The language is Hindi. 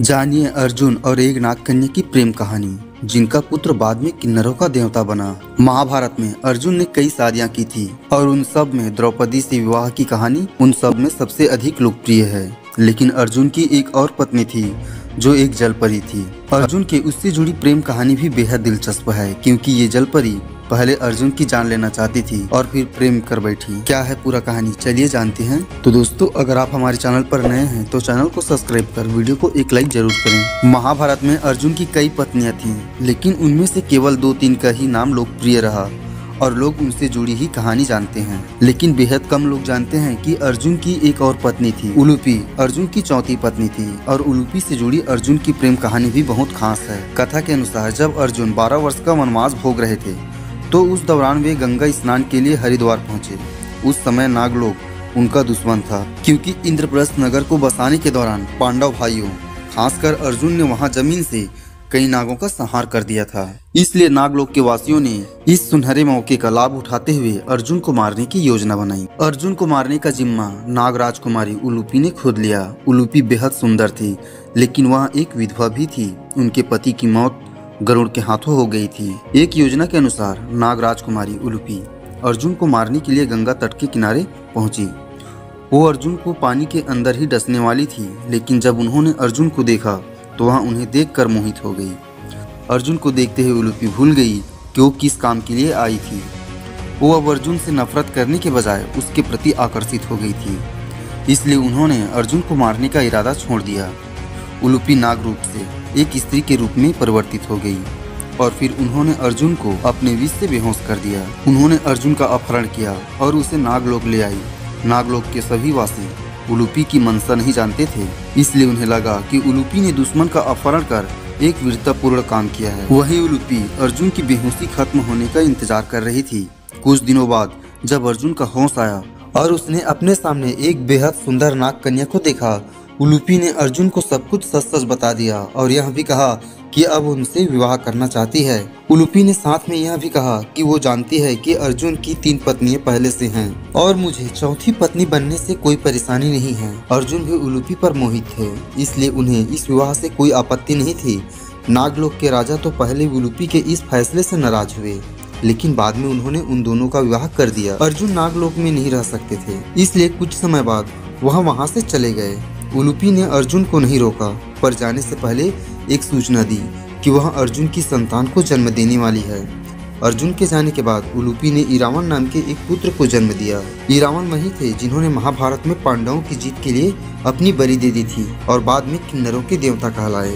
जानिए अर्जुन और एक नागकन्या की प्रेम कहानी, जिनका पुत्र बाद में किन्नरों का देवता बना। महाभारत में अर्जुन ने कई शादियां की थी और उन सब में द्रौपदी से विवाह की कहानी उन सब में सबसे अधिक लोकप्रिय है। लेकिन अर्जुन की एक और पत्नी थी जो एक जलपरी थी। अर्जुन के उससे जुड़ी प्रेम कहानी भी बेहद दिलचस्प है, क्योंकि ये जलपरी पहले अर्जुन की जान लेना चाहती थी और फिर प्रेम कर बैठी। क्या है पूरा कहानी, चलिए जानते हैं। तो दोस्तों, अगर आप हमारे चैनल पर नए हैं तो चैनल को सब्सक्राइब कर वीडियो को एक लाइक जरूर करें। महाभारत में अर्जुन की कई पत्नियां थीं, लेकिन उनमें से केवल 2-3 का ही नाम लोकप्रिय रहा और लोग उनसे जुड़ी ही कहानी जानते हैं। लेकिन बेहद कम लोग जानते हैं कि अर्जुन की एक और पत्नी थी, उलूपी। अर्जुन की चौथी पत्नी थी और उलूपी से जुड़ी अर्जुन की प्रेम कहानी भी बहुत खास है। कथा के अनुसार जब अर्जुन 12 वर्ष का वनवास भोग रहे थे तो उस दौरान वे गंगा स्नान के लिए हरिद्वार पहुंचे। उस समय नागलोक उनका दुश्मन था, क्योंकि इंद्रप्रस्थ नगर को बसाने के दौरान पांडव भाइयों, खासकर अर्जुन ने वहां जमीन से कई नागों का संहार कर दिया था। इसलिए नागलोक के वासियों ने इस सुनहरे मौके का लाभ उठाते हुए अर्जुन को मारने की योजना बनाई। अर्जुन को मारने का जिम्मा नाग राजकुमारी उलूपी ने खुद लिया। उलूपी बेहद सुंदर थी, लेकिन वह एक विधवा भी थी। उनके पति की मौत गरुड़ के हाथों हो गई थी। एक योजना के अनुसार नाग राजकुमारी उलूपी अर्जुन को मारने के लिए गंगा तट के किनारे पहुंची। वो अर्जुन को पानी के अंदर ही डसने वाली थी, लेकिन जब उन्होंने अर्जुन को देखा तो वह उन्हें देखकर मोहित हो गई। अर्जुन को देखते ही उलूपी भूल गई कि वो किस काम के लिए आई थी। वो अब अर्जुन से नफरत करने के बजाय उसके प्रति आकर्षित हो गई थी। इसलिए उन्होंने अर्जुन को मारने का इरादा छोड़ दिया। उलूपी नाग रूप से एक स्त्री के रूप में परिवर्तित हो गई और फिर उन्होंने अर्जुन को अपने विष से बेहोश कर दिया। उन्होंने अर्जुन का अपहरण किया और उसे नागलोक ले आई। नागलोक के सभी वासी उलूपी की मंशा नहीं जानते थे, इसलिए उन्हें लगा कि उलूपी ने दुश्मन का अपहरण कर एक वीरतापूर्ण काम किया है। वही उलूपी अर्जुन की बेहोशी खत्म होने का इंतजार कर रही थी। कुछ दिनों बाद जब अर्जुन का होश आया और उसने अपने सामने एक बेहद सुंदर नाग कन्या को देखा, उलूपी ने अर्जुन को सब कुछ सच सच बता दिया और यह भी कहा कि अब उनसे विवाह करना चाहती है। उलूपी ने साथ में यह भी कहा कि वो जानती है कि अर्जुन की 3 पत्नियां पहले से हैं और मुझे चौथी पत्नी बनने से कोई परेशानी नहीं है। अर्जुन भी उलूपी पर मोहित थे, इसलिए उन्हें इस विवाह से कोई आपत्ति नहीं थी। नागलोक के राजा तो पहले उलूपी के इस फैसले से नाराज हुए, लेकिन बाद में उन्होंने उन दोनों का विवाह कर दिया। अर्जुन नागलोक में नहीं रह सकते थे, इसलिए कुछ समय बाद वह वहाँ से चले गए। उलूपी ने अर्जुन को नहीं रोका, पर जाने से पहले एक सूचना दी कि वह अर्जुन की संतान को जन्म देने वाली है। अर्जुन के जाने के बाद उलूपी ने इरावन नाम के एक पुत्र को जन्म दिया। इरावन वही थे जिन्होंने महाभारत में पांडवों की जीत के लिए अपनी बलि दे दी थी और बाद में किन्नरों के देवता कहलाए।